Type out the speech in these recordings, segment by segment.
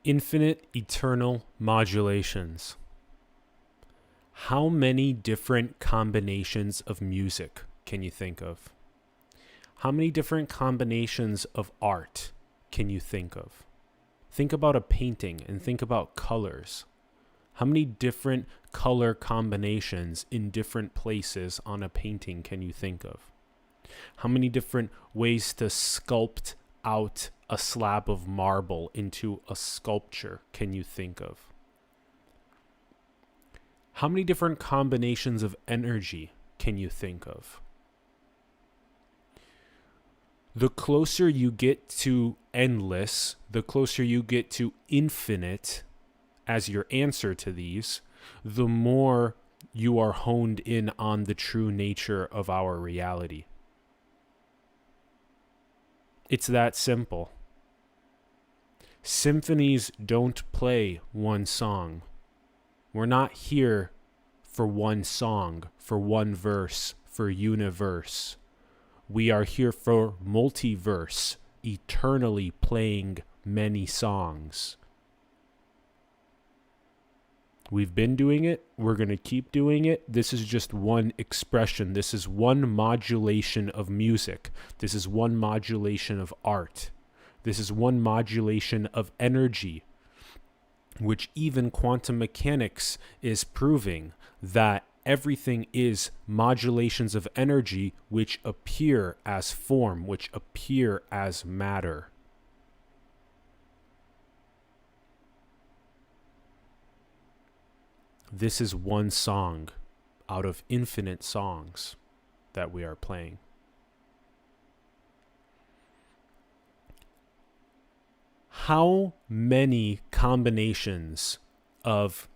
Infinite, eternal modulations. How many different combinations of music can you think of? How many different combinations of art can you think of? Think about a painting and think about colors. How many different color combinations in different places on a painting can you think of? How many different ways to sculpt out a slab of marble into a sculpture can you think of? How many different combinations of energy can you think of? The closer you get to endless, the closer you get to infinite as your answer to these, the more you are honed in on the true nature of our reality. It's that simple. Symphonies don't play one song. We're not here for one song, for one verse, for universe. We are here for multiverse, eternally playing many songs. We've been doing it. We're going to keep doing it. This is just one expression. This is one modulation of music. This is one modulation of art. This is one modulation of energy, which even quantum mechanics is proving that everything is modulations of energy which appear as form, which appear as matter. This is one song out of infinite songs that we are playing. How many combinations of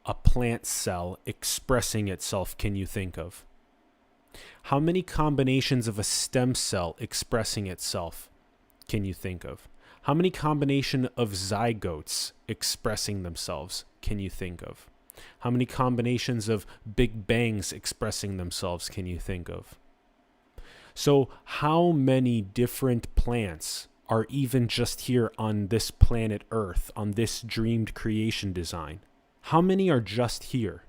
a plant cell expressing itself can you think of? How many combinations of a stem cell expressing itself can you think of? How many combinations of zygotes expressing themselves can you think of? How many combinations of big bangs expressing themselves can you think of? So how many different plants are even just here on this planet Earth, on this dreamed creation design? How many are just here?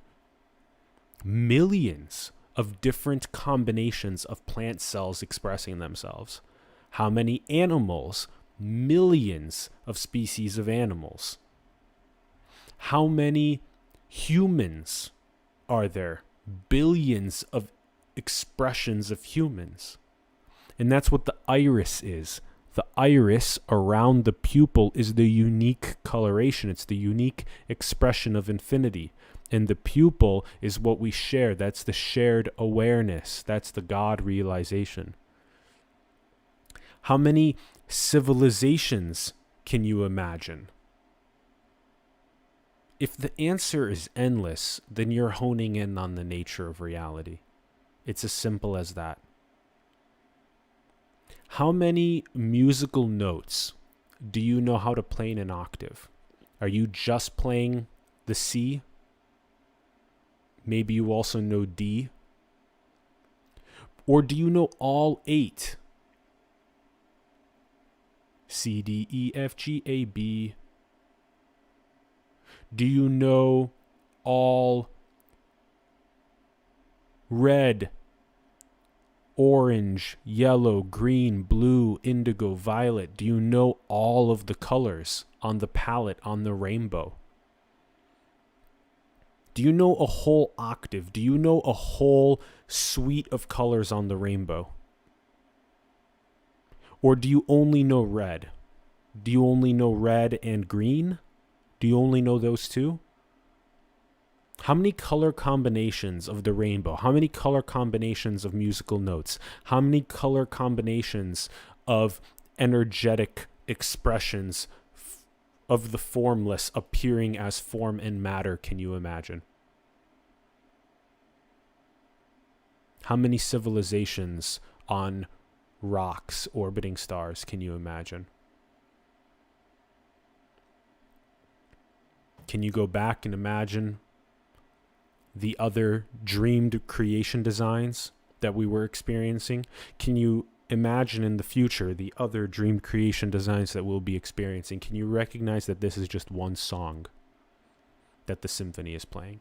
Millions of different combinations of plant cells expressing themselves. How many animals? Millions of species of animals. How many humans are there? Billions of expressions of humans. And that's what the iris is. The iris around the pupil is the unique coloration. It's the unique expression of infinity. And the pupil is what we share. That's the shared awareness. That's the God realization. How many civilizations can you imagine? If the answer is endless, then you're honing in on the nature of reality. It's as simple as that. How many musical notes do you know how to play in an octave? Are you just playing the C? Maybe you also know D. Or do you know all 8? C, D, E, F, G, A, B. Do you know all red, orange, yellow, green, blue, indigo, violet? Do you know all of the colors on the palette, on the rainbow? Do you know a whole octave? Do you know a whole suite of colors on the rainbow? Or do you only know red? Do you only know red and green? Do you only know those two? How many color combinations of the rainbow? How many color combinations of musical notes? How many color combinations of energetic expressions of the formless appearing as form and matter can you imagine? How many civilizations on rocks orbiting stars can you imagine? Can you go back and imagine the other dreamed creation designs that we were experiencing? Can you imagine in the future the other dream creation designs that we'll be experiencing, can you recognize that this is just one song that the symphony is playing?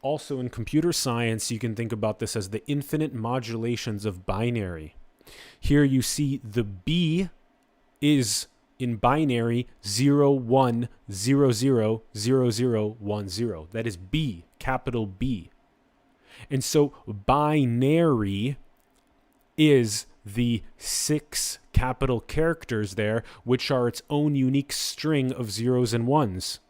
Also, in computer science, you can think about this as the infinite modulations of binary. Here you see the B is in binary 0, 1, 0, 0, 0, 0, 1, 0. That is B, capital B. And so binary is the 6 capital characters there, which are its own unique string of zeros and ones.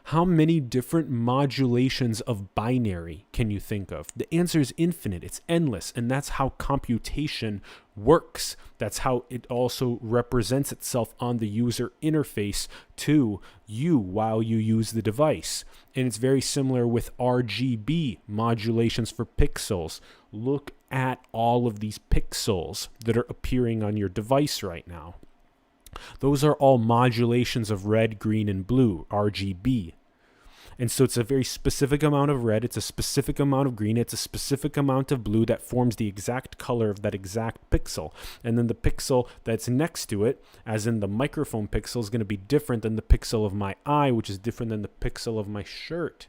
How many different modulations of binary can you think of? The answer is infinite. It's endless. And that's how computation works. That's how it also represents itself on the user interface to you while you use the device. And it's very similar with RGB, modulations for pixels. Look at all of these pixels that are appearing on your device right now. Those are all modulations of red, green, and blue, RGB. And so it's a very specific amount of red, it's a specific amount of green, it's a specific amount of blue that forms the exact color of that exact pixel. And then the pixel that's next to it, as in the microphone pixel, is going to be different than the pixel of my eye, which is different than the pixel of my shirt.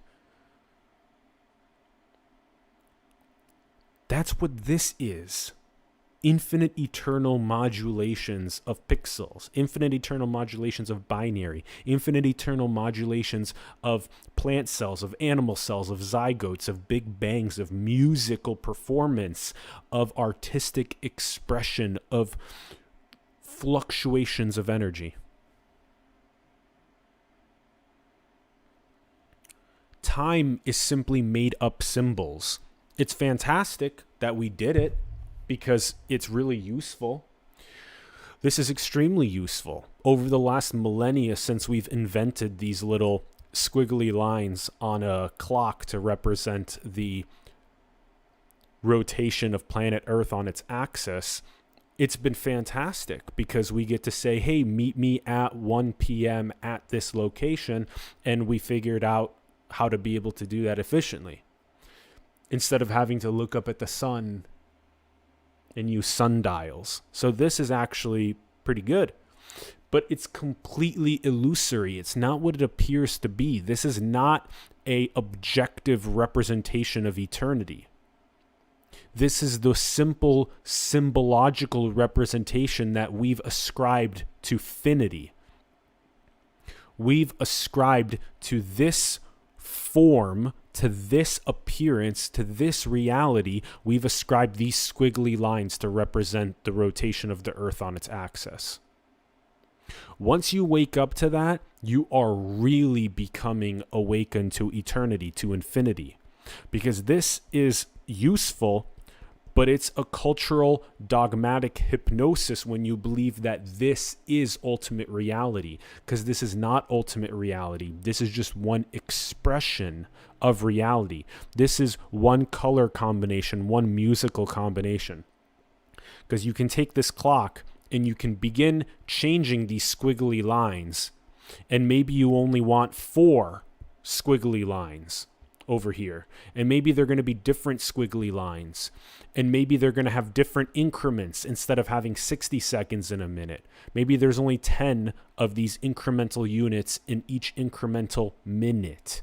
That's what this is. Infinite eternal modulations of pixels, infinite eternal modulations of binary, infinite eternal modulations of plant cells, of animal cells, of zygotes, of big bangs, of musical performance, of artistic expression, of fluctuations of energy. Time is simply made up symbols. It's fantastic that we did it, because it's really useful. This is extremely useful. Over the last millennia, since we've invented these little squiggly lines on a clock to represent the rotation of planet Earth on its axis, it's been fantastic because we get to say, hey, meet me at 1 p.m. at this location, and we figured out how to be able to do that efficiently. Instead of having to look up at the sun and use sundials. So this is actually pretty good. But it's completely illusory. It's not what it appears to be. This is not an objective representation of eternity. This is the simple symbological representation that we've ascribed to finity. We've ascribed to this form, to this appearance, to this reality, we've ascribed these squiggly lines to represent the rotation of the Earth on its axis. Once you wake up to that, you are really becoming awakened to eternity, to infinity. Because this is useful, but it's a cultural dogmatic hypnosis when you believe that this is ultimate reality, because this is not ultimate reality. This is just one expression of reality. This is one color combination, one musical combination. Because you can take this clock and you can begin changing these squiggly lines, and maybe you only want 4 squiggly lines over here, and maybe they're going to be different squiggly lines, and maybe they're going to have different increments. Instead of having 60 seconds in a minute, maybe there's only 10 of these incremental units in each incremental minute.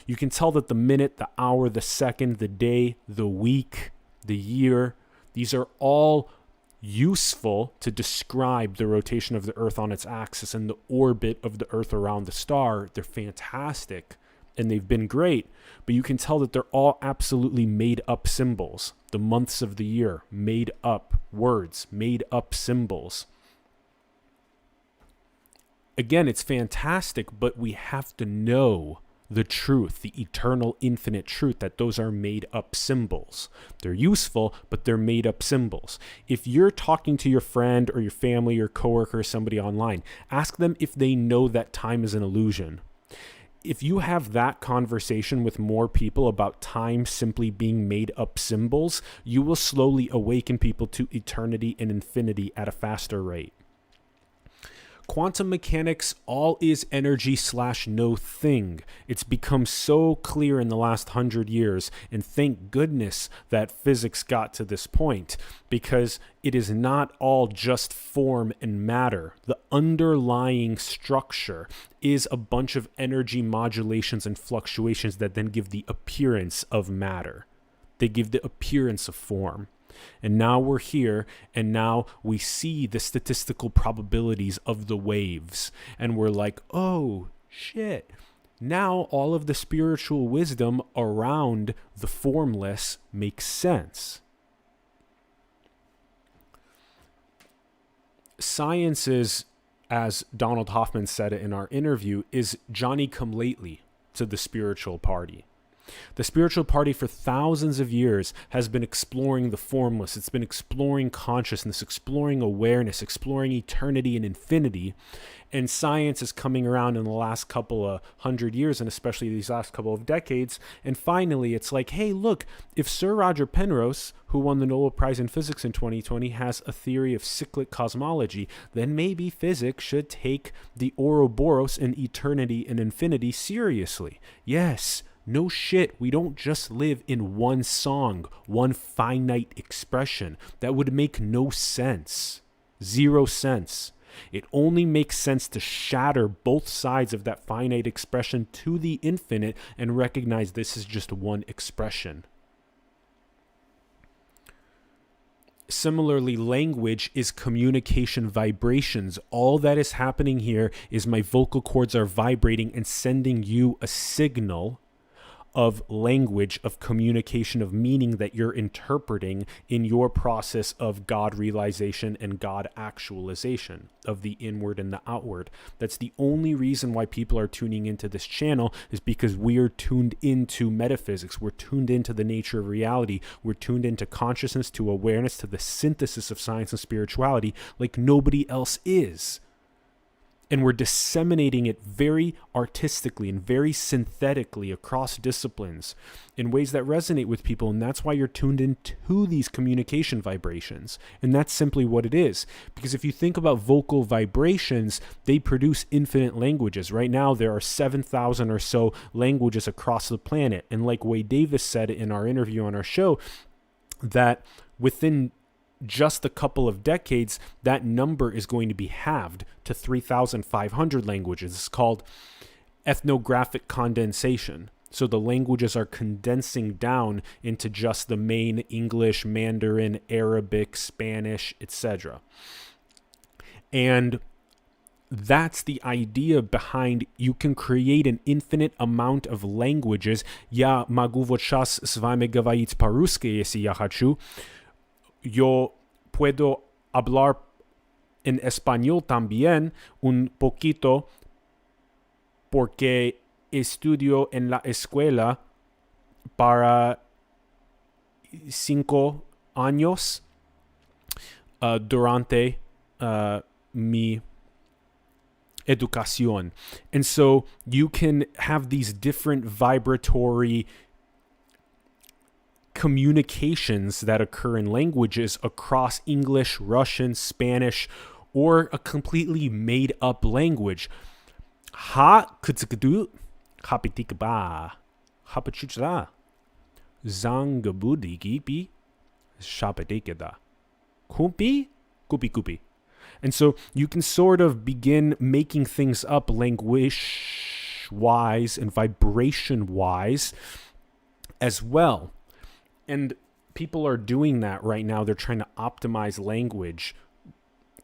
You can tell that the minute, the hour, the second, the day, the week, the year, these are all useful to describe the rotation of the Earth on its axis and the orbit of the Earth around the star. They're fantastic. And they've been great, but you can tell that they're all absolutely made up symbols. The months of the year, made up words, made up symbols. Again, it's fantastic, but we have to know the truth, the eternal, infinite truth, that those are made up symbols. They're useful, but they're made up symbols. If you're talking to your friend or your family or coworker or somebody online, ask them if they know that time is an illusion. If you have that conversation with more people about time simply being made up symbols, you will slowly awaken people to eternity and infinity at a faster rate. quantum mechanics all is energy / no thing. It's become so clear in the last 100 years, and thank goodness that physics got to this point, because it is not all just form and matter. The underlying structure is a bunch of energy modulations and fluctuations that then give the appearance of matter. They give the appearance of form. And now we're here, and now we see the statistical probabilities of the waves, and we're like, oh shit, now all of the spiritual wisdom around the formless makes sense. Science is, as Donald Hoffman said it in our interview, is Johnny-come-lately to the spiritual party. The spiritual party for thousands of years has been exploring the formless. It's been exploring consciousness, exploring awareness, exploring eternity and infinity. And science is coming around in the last couple of 100 years, and especially these last couple of decades. And finally, it's like, hey, look, if Sir Roger Penrose, who won the Nobel Prize in Physics in 2020, has a theory of cyclic cosmology, then maybe physics should take the Ouroboros and eternity and infinity seriously. Yes. No shit, we don't just live in one song, one finite expression. That would make no sense. 0 sense. It only makes sense to shatter both sides of that finite expression to the infinite and recognize this is just one expression. Similarly, language is communication vibrations. All that is happening here is my vocal cords are vibrating and sending you a signal of language, of communication, of meaning that you're interpreting in your process of God realization and God actualization, of the inward and the outward. That's the only reason why people are tuning into this channel, is because we are tuned into metaphysics. We're tuned into the nature of reality. We're tuned into consciousness, to awareness, to the synthesis of science and spirituality like nobody else is. And we're disseminating it very artistically and very synthetically across disciplines in ways that resonate with people. And that's why you're tuned into these communication vibrations. And that's simply what it is. Because if you think about vocal vibrations, they produce infinite languages. Right now, there are 7,000 or so languages across the planet. And like Wade Davis said in our interview on our show, that within just a couple of decades, that number is going to be halved to 3,500 languages. It's called ethnographic condensation. So the languages are condensing down into just the main English, Mandarin, Arabic, Spanish, etc. And that's the idea behind you can create an infinite amount of languages. Я могу вот сейчас с вами говорить по-русски, если я хочу. Yo puedo hablar en español también un poquito porque estudio en la escuela para 5 años durante mi educación. And so you can have these different vibratory communications that occur in languages across English, Russian, Spanish, or a completely made up language. Ha kutsukadu hapitikaba hapachuchra zangabudigipi shapatikada kumpi kupi kupi. And so you can sort of begin making things up language-wise and vibration-wise as well. And people are doing that right now. They're trying to optimize language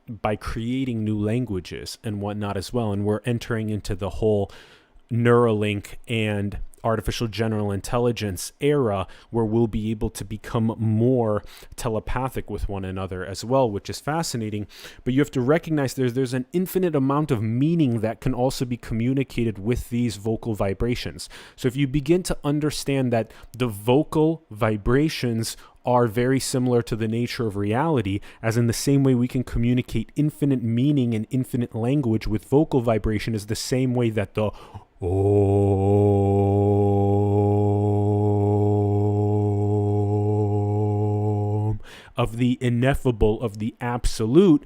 by creating new languages and whatnot as well. And we're entering into the whole Neuralink and artificial general intelligence era where we'll be able to become more telepathic with one another as well, which is fascinating. But you have to recognize there's an infinite amount of meaning that can also be communicated with these vocal vibrations. So if you begin to understand that the vocal vibrations are very similar to the nature of reality, as in the same way we can communicate infinite meaning and infinite language with vocal vibration is the same way that the Om of the ineffable, of the absolute,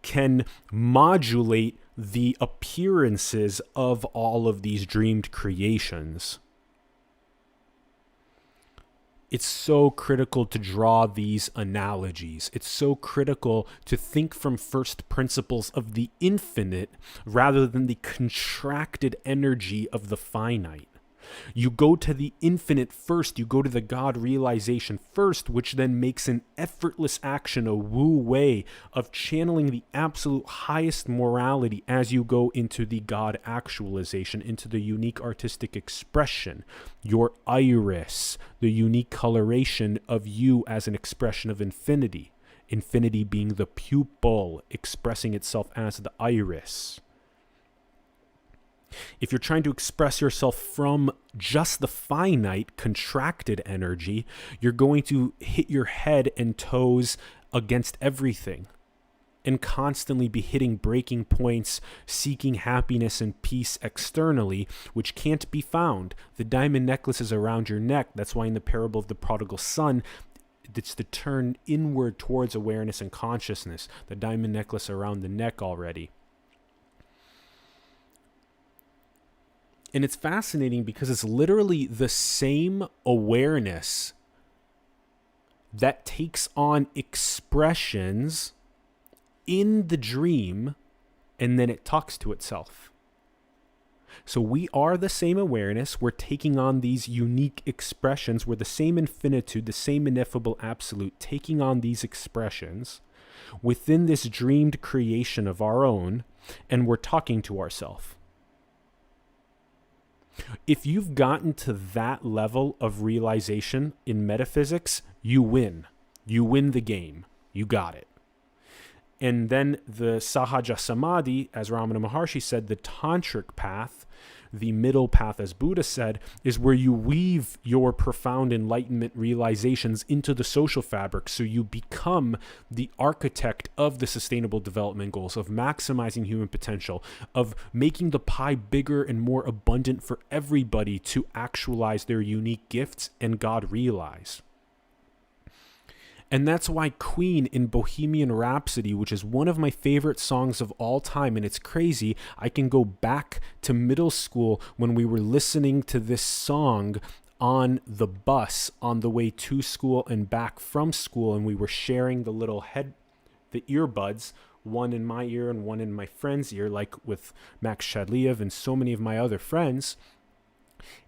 can modulate the appearances of all of these dreamed creations. It's so critical to draw these analogies. It's so critical to think from first principles of the infinite rather than the contracted energy of the finite. You go to the infinite first. You go to the God realization first, which then makes an effortless action, a woo way of channeling the absolute highest morality as you go into the God actualization, into the unique artistic expression, your iris, the unique coloration of you as an expression of infinity. Infinity being the pupil, expressing itself as the iris. If you're trying to express yourself from just the finite, contracted energy, you're going to hit your head and toes against everything and constantly be hitting breaking points, seeking happiness and peace externally, which can't be found. The diamond necklace is around your neck. That's why in the parable of the prodigal son, it's to turn inward towards awareness and consciousness. The diamond necklace around the neck already. And it's fascinating because it's literally the same awareness that takes on expressions in the dream, and then it talks to itself. So we are the same awareness. We're taking on these unique expressions. We're the same infinitude, the same ineffable absolute, taking on these expressions within this dreamed creation of our own, and we're talking to ourselves. If you've gotten to that level of realization in metaphysics, you win. You win the game. You got it. And then the Sahaja Samadhi, as Ramana Maharshi said, the tantric path, the middle path, as Buddha said, is where you weave your profound enlightenment realizations into the social fabric. So you become the architect of the sustainable development goals, of maximizing human potential, of making the pie bigger and more abundant for everybody to actualize their unique gifts and God realize. And that's why Queen in Bohemian Rhapsody, which is one of my favorite songs of all time, and it's crazy, I can go back to middle school when we were listening to this song on the bus on the way to school and back from school, and we were sharing the earbuds, one in my ear and one in my friend's ear, like with Max Shadliev and so many of my other friends.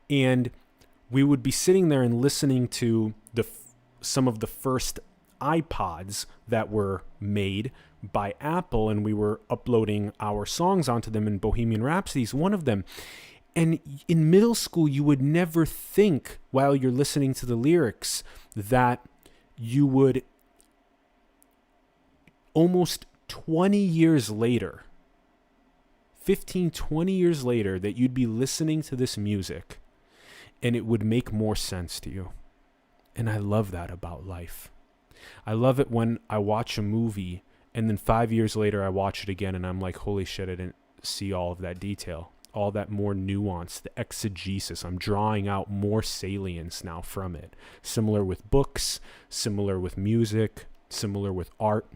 And we would be sitting there and listening to some of the first iPods that were made by Apple, and we were uploading our songs onto them, and Bohemian Rhapsody is one of them. And in middle school, you would never think while you're listening to the lyrics that you would almost 20 years later, 15, 20 years later, that you'd be listening to this music and it would make more sense to you. And I love that about life. I love it when I watch a movie and then 5 years later I watch it again and I'm like, holy shit, I didn't see all of that detail, all that more nuance, the exegesis. I'm drawing out more salience now from it. Similar with books, similar with music, similar with art.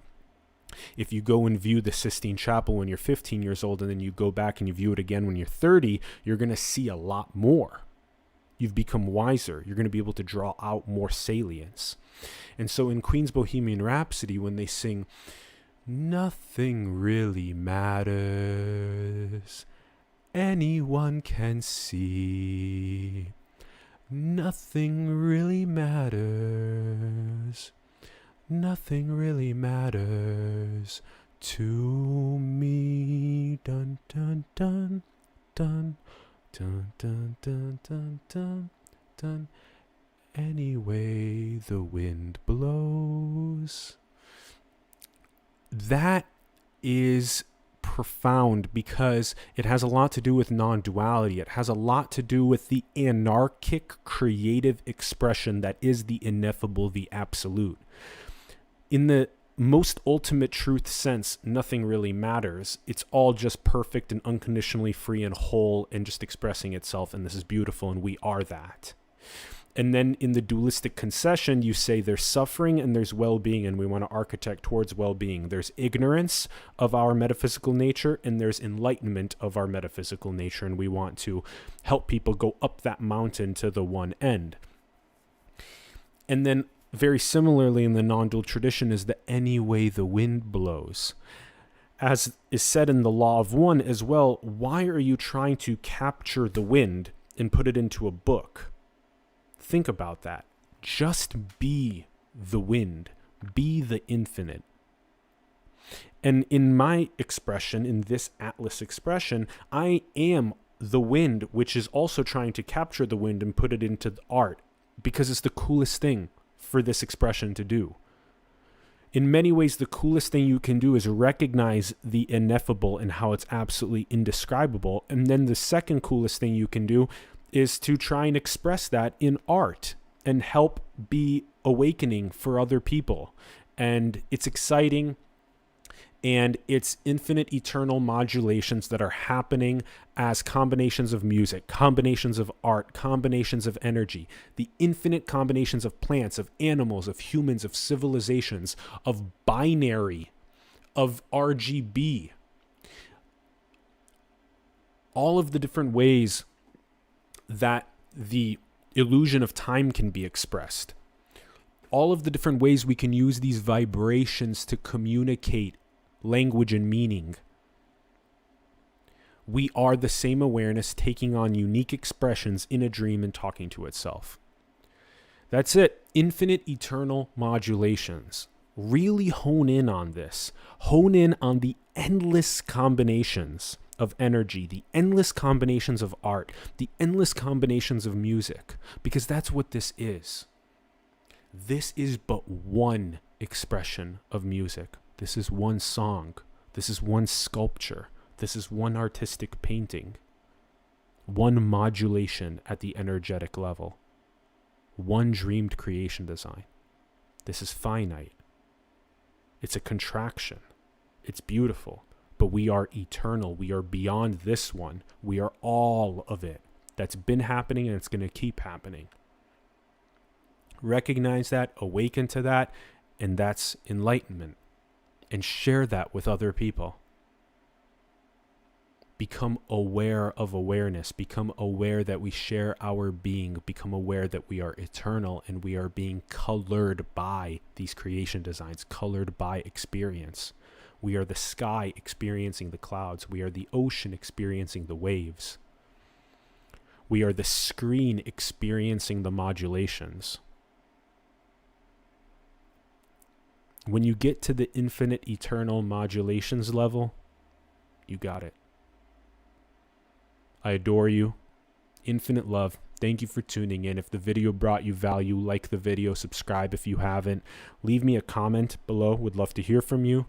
If you go and view the Sistine Chapel when you're 15 years old and then you go back and you view it again when you're 30, you're going to see a lot more. You've become wiser. You're going to be able to draw out more salience. And so in Queen's Bohemian Rhapsody, when they sing, nothing really matters, anyone can see, nothing really matters, nothing really matters to me, dun dun dun dun. Dun, dun, dun, dun, dun, dun. Anyway, the wind blows. That is profound because it has a lot to do with non-duality. It has a lot to do with the anarchic creative expression that is the ineffable, the absolute. In the most ultimate truth sense, nothing really matters. It's all just perfect and unconditionally free and whole and just expressing itself, and this is beautiful, and we are that. And then in the dualistic concession, you say there's suffering and there's well-being, and we want to architect towards well-being. There's ignorance of our metaphysical nature, and there's enlightenment of our metaphysical nature, and we want to help people go up that mountain to the one end. And then very similarly in the non-dual tradition is the any way the wind blows. As is said in the Law of One as well, why are you trying to capture the wind and put it into a book? Think about that. Just be the wind. Be the infinite. And in my expression, in this Atlas expression, I am the wind, which is also trying to capture the wind and put it into the art, because it's the coolest thing for this expression to do. In many ways, the coolest thing you can do is recognize the ineffable and how it's absolutely indescribable. And then the second coolest thing you can do is to try and express that in art and help be awakening for other people. And it's exciting, and it's infinite eternal modulations that are happening as combinations of music, combinations of art, combinations of energy, the infinite combinations of plants, of animals, of humans, of civilizations, of binary, of RGB. All of the different ways that the illusion of time can be expressed. All of the different ways we can use these vibrations to communicate language and meaning. We are the same awareness taking on unique expressions in a dream and talking to itself. That's it. Infinite eternal modulations. Really hone in on this. Hone in on the endless combinations of energy, the endless combinations of art, the endless combinations of music, because that's what this is. This is but one expression of music. This is one song. This is one sculpture. This is one artistic painting. One modulation at the energetic level. One dreamed creation design. This is finite. It's a contraction. It's beautiful. But we are eternal. We are beyond this one. We are all of it. That's been happening, and it's going to keep happening. Recognize that, awaken to that, and that's enlightenment. And share that with other people. Become aware of awareness. Become aware that we share our being. Become aware that we are eternal and we are being colored by these creation designs, colored by experience. We are the sky experiencing the clouds. We are the ocean experiencing the waves. We are the screen experiencing the modulations. When you get to the infinite eternal modulations level, you got it. I adore you. Infinite love. Thank you for tuning in. If the video brought you value, like the video, subscribe if you haven't. Leave me a comment below. Would love to hear from you.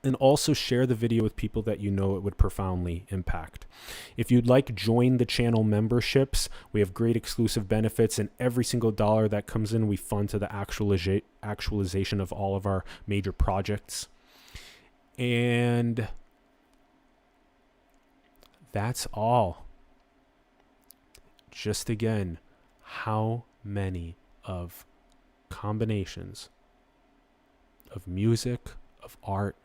And also share the video with people that you know it would profoundly impact. If you'd like, join the channel memberships. We have great exclusive benefits, and every single dollar that comes in, we fund to the actualization of all of our major projects. And that's all. Just again, how many of combinations of music, of art,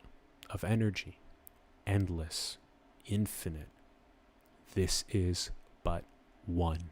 of energy, endless, infinite. This is but one.